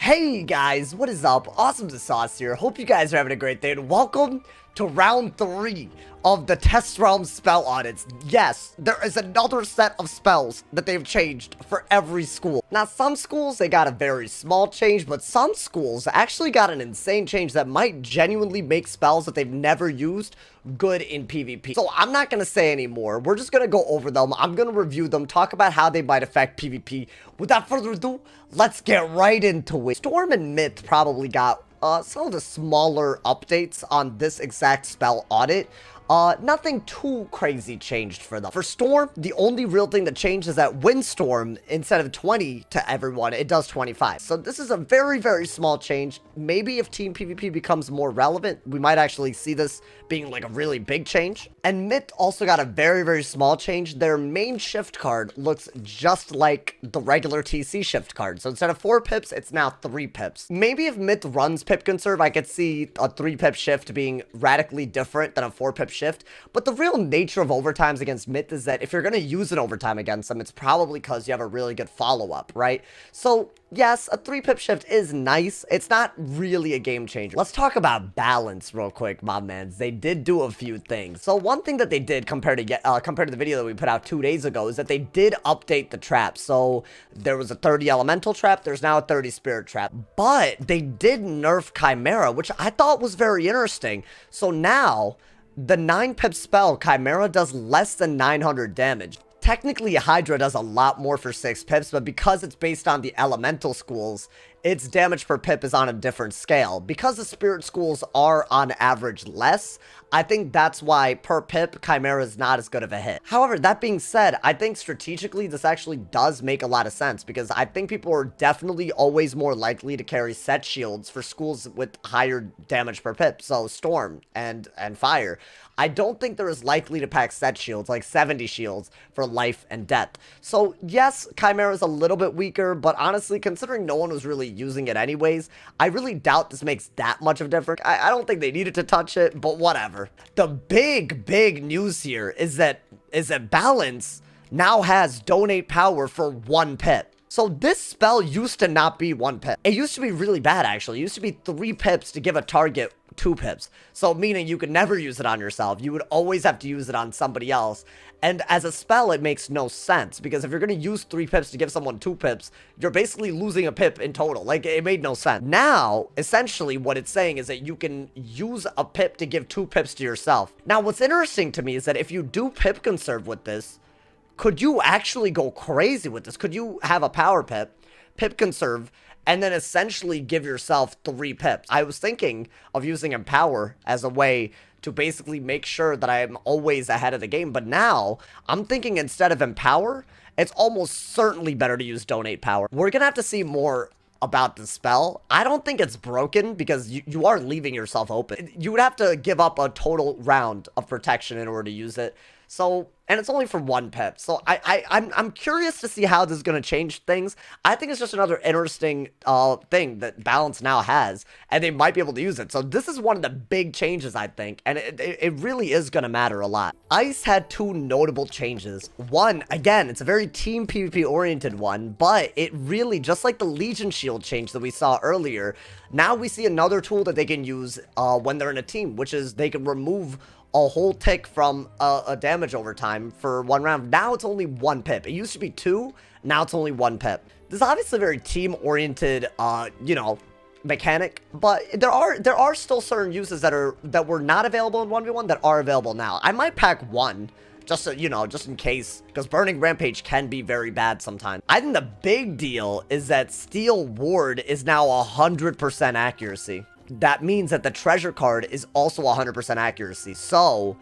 Hey guys, what is up? AwesomeTheSauce here. Hope you guys are having a great day and welcome to round 3 of the test realm spell audits. Yes, there is another set of spells that they've changed for every school. Now, some schools, they got a very small change, but some schools actually got an insane change that might genuinely make spells that they've never used good in PvP. So I'm not going to say any more. We're just going to go over them. I'm going to review them, talk about how they might affect PvP. Without further ado, let's get right into it. Storm and Myth probably got some of the smaller updates on this exact spell audit. Nothing too crazy changed for them. For Storm, the only real thing that changed is that Windstorm, instead of 20 to everyone, it does 25. So this is a very, very small change. Maybe if Team PvP becomes more relevant, we might actually see this being like a really big change. And Myth also got a very, very small change. Their main shift card looks just like the regular TC shift card. So instead of 4 pips, it's now 3 pips. Maybe if Myth runs pip conserve, I could see a 3 pip shift being radically different than a 4 pip shift. But the real nature of overtimes against Myth is that if you're going to use an overtime against them, it's probably because you have a really good follow-up, right? So yes, a 3 pip shift is nice. It's not really a game changer. Let's talk about balance real quick, my mans. They did do a few things. So one thing that they did compared to the video that we put out 2 days ago is that they did update the trap. So there was a 30 elemental trap. There's now a 30 spirit trap. But they did nerf Chimera, which I thought was very interesting. So now the 9 pip spell Chimera does less than 900 damage. Technically, Hydra does a lot more for 6 pips, but because it's based on the elemental schools, its damage per pip is on a different scale. Because the spirit schools are on average less, I think that's why per pip, Chimera is not as good of a hit. However, that being said, I think strategically this actually does make a lot of sense because I think people are definitely always more likely to carry set shields for schools with higher damage per pip. So Storm and Fire. I don't think they're as likely to pack set shields, like 70 shields for life and death. So yes, Chimera is a little bit weaker, but honestly, considering no one was really using it anyways, I really doubt this makes that much of a difference. I don't think they needed to touch it, but whatever. The big news here is that Balance now has donate power for 1 pip. So this spell used to not be 1 pip. It used to be really bad, actually. It used to be 3 pips to give a target 2 pips. So meaning you could never use it on yourself. You would always have to use it on somebody else. And as a spell, it makes no sense. Because if you're going to use 3 pips to give someone 2 pips, you're basically losing a pip in total. Like, it made no sense. Now, essentially, what it's saying is that you can use a pip to give 2 pips to yourself. Now, what's interesting to me is that if you do pip conserve with this, could you actually go crazy with this? Could you have a power pip, pip conserve, and then essentially give yourself 3 pips? I was thinking of using Empower as a way to basically make sure that I'm always ahead of the game. But now, I'm thinking instead of Empower, it's almost certainly better to use Donate Power. We're going to have to see more about the spell. I don't think it's broken because you are leaving yourself open. You would have to give up a total round of protection in order to use it. So, and it's only for 1 pip. So I'm curious to see how this is going to change things. I think it's just another interesting thing that Balance now has, and they might be able to use it. So this is one of the big changes, I think, and it really is going to matter a lot. Ice had 2 notable changes. One, again, it's a very team PvP oriented one, but it really, just like the Legion Shield change that we saw earlier, now we see another tool that they can use when they're in a team, which is they can remove a whole tick from a damage over time for 1 round. Now it's only 1 pip. It used to be 2, now it's only 1 pip. This is obviously a very team-oriented, you know, mechanic, but there are still certain uses that were not available in 1v1 that are available now. I might pack 1, just so, you know, just in case, because Burning Rampage can be very bad sometimes. I think the big deal is that Steel Ward is now 100% accuracy. That means that the treasure card is also 100% accuracy. So,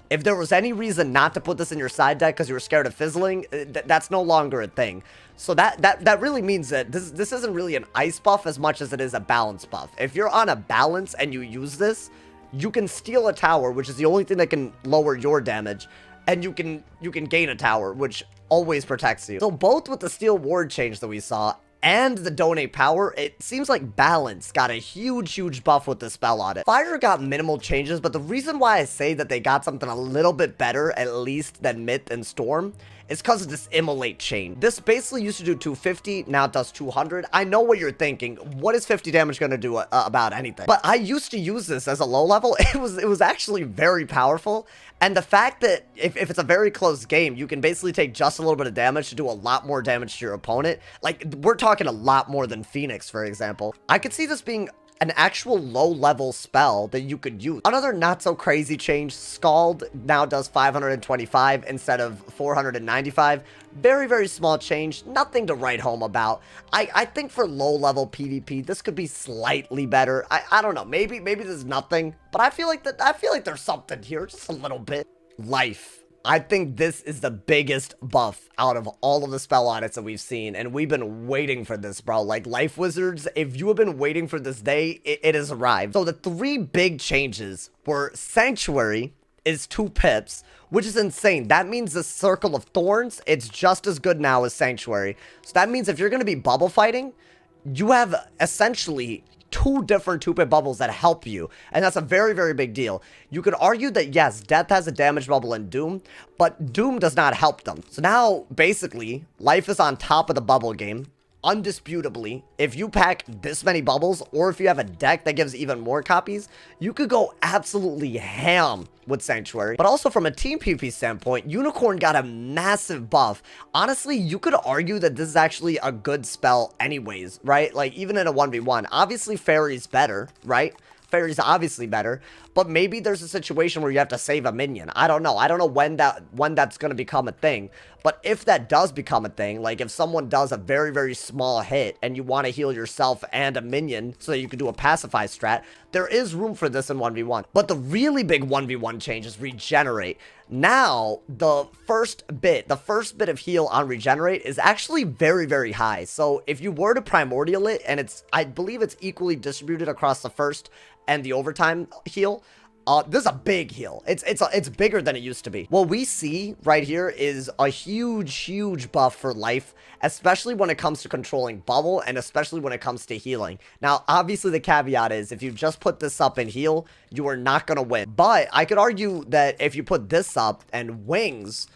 if there was any reason not to put this in your side deck because you were scared of fizzling, that's no longer a thing. So that really means that this isn't really an ice buff as much as it is a balance buff. If you're on a balance and you use this, you can steal a tower, which is the only thing that can lower your damage, and you can gain a tower, which always protects you. So both with the Steel Ward change that we saw, and the donate power, it seems like balance got a huge buff with the spell audit. Fire got minimal changes, but the reason why I say that they got something a little bit better, at least than Myth and Storm, is because of this immolate chain. This basically used to do 250, now it does 200. I know what you're thinking. What is 50 damage going to do about anything? But I used to use this as a low level. It was actually very powerful. And the fact that if it's a very close game, you can basically take just a little bit of damage to do a lot more damage to your opponent. Like, we're talking a lot more than Phoenix, for example. I could see this being an actual low-level spell that you could use. Another not-so-crazy change, Scald now does 525 instead of 495. Very small change, nothing to write home about. I think for low-level PvP, this could be slightly better. I don't know, maybe there's nothing, but I feel like there's something here, just a little bit. Life. I think this is the biggest buff out of all of the spell audits that we've seen, and we've been waiting for this, bro. Like, Life Wizards, if you have been waiting for this day, it has arrived. So the 3 big changes were Sanctuary is 2 pips, which is insane. That means the Circle of Thorns, it's just as good now as Sanctuary. So that means if you're going to be bubble fighting, you have essentially 2 different 2-pip bubbles that help you, and that's a very big deal. You could argue that yes, Death has a damage bubble in Doom, but Doom does not help them. So now, basically, Life is on top of the bubble game. Undisputably, if you pack this many bubbles, or if you have a deck that gives even more copies, you could go absolutely ham with Sanctuary. But also from a team PvP standpoint, Unicorn got a massive buff. Honestly, you could argue that this is actually a good spell anyways, right? Like, even in a 1v1, obviously Fairy's better, right? Fairy's obviously better, but maybe there's a situation where you have to save a minion. I don't know. I don't know when that's going to become a thing. But if that does become a thing, like if someone does a very small hit and you want to heal yourself and a minion so that you can do a pacify strat, there is room for this in 1v1. But the really big 1v1 change is Regenerate. Now, the first bit of heal on Regenerate is actually very high. So if you were to Primordial it, and I believe it's equally distributed across the first and the overtime heal, this is a big heal. It's bigger than it used to be. What we see right here is a huge buff for Life, especially when it comes to controlling bubble and especially when it comes to healing. Now, obviously the caveat is if you just put this up and heal, you are not going to win. But I could argue that if you put this up and Wings,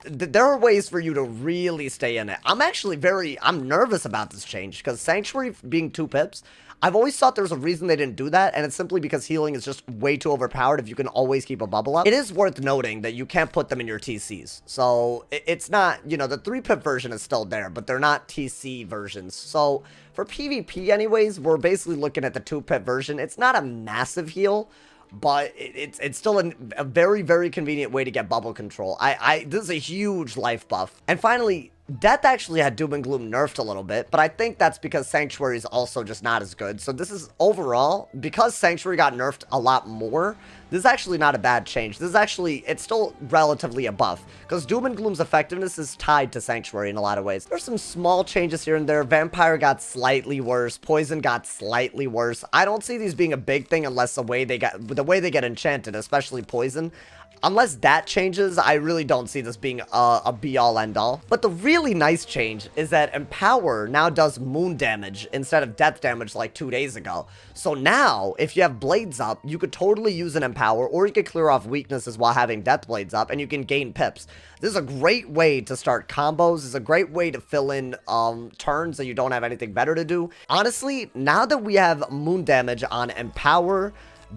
there are ways for you to really stay in it. I'm nervous about this change because Sanctuary being 2 pips, I've always thought there's a reason they didn't do that, and it's simply because healing is just way too overpowered if you can always keep a bubble up. It is worth noting that you can't put them in your TCs. So it's not, you know, the 3-pip version is still there, but they're not TC versions. So for PvP anyways, we're basically looking at the 2-pip version. It's not a massive heal, but it's still a very convenient way to get bubble control. This is a huge life buff. And finally, Death actually had Doom and Gloom nerfed a little bit, but I think that's because Sanctuary is also just not as good. So this is overall, because Sanctuary got nerfed a lot more, this is actually not a bad change. This is actually, it's still relatively a buff, because Doom and Gloom's effectiveness is tied to Sanctuary in a lot of ways. There's some small changes here and there. Vampire got slightly worse. Poison got slightly worse. I don't see these being a big thing unless the way they get enchanted, especially Poison. Unless that changes, I really don't see this being a be-all, end-all. But the really nice change is that Empower now does moon damage instead of death damage like 2 days ago. So now, if you have Blades up, you could totally use an Empower, or you could clear off weaknesses while having Death Blades up, and you can gain pips. This is a great way to start combos. This is a great way to fill in turns that you don't have anything better to do. Honestly, now that we have moon damage on Empower,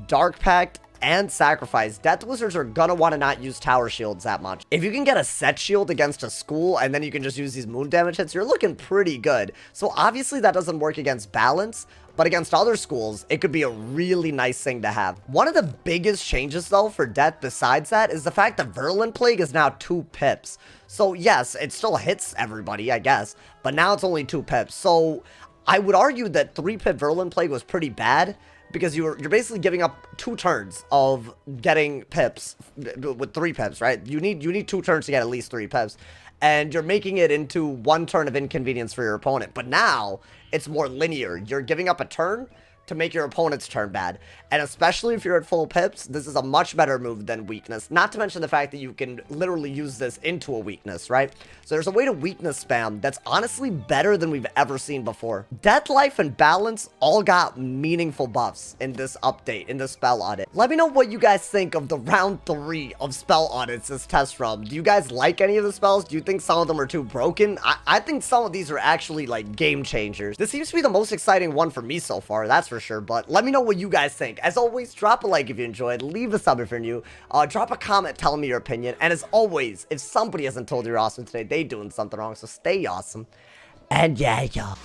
Dark Pact, and Sacrifice, Death Wizards are gonna want to not use tower shields that much. If you can get a set shield against a school and then you can just use these moon damage hits, you're looking pretty good. So obviously that doesn't work against balance, but against other schools, it could be a really nice thing to have. One of the biggest changes though for Death besides that is the fact that Virulent Plague is now 2 pips. So yes, it still hits everybody, I guess, but now it's only 2 pips. So I would argue that 3-pip Virulent Plague was pretty bad, because you're basically giving up 2 turns of getting pips with 3 pips, right? You need 2 turns to get at least 3 pips, and you're making it into 1 turn of inconvenience for your opponent. But now it's more linear. You're giving up a turn, to make your opponent's turn bad. And especially if you're at full pips, this is a much better move than weakness. Not to mention the fact that you can literally use this into a weakness, right? So there's a way to weakness spam that's honestly better than we've ever seen before. Death, Life, and Balance all got meaningful buffs in this update, in the spell audit. Let me know what you guys think of the round 3 of spell audits this test run. Do you guys like any of the spells? Do you think some of them are too broken? I think some of these are actually like game changers. This seems to be the most exciting one for me so far, that's for sure. But let me know what you guys think. As always, drop a like if you enjoyed, leave a sub if you're new, drop a comment telling me your opinion, and as always, if somebody hasn't told you you're awesome today, they doing something wrong, so stay awesome. And yeah, y'all.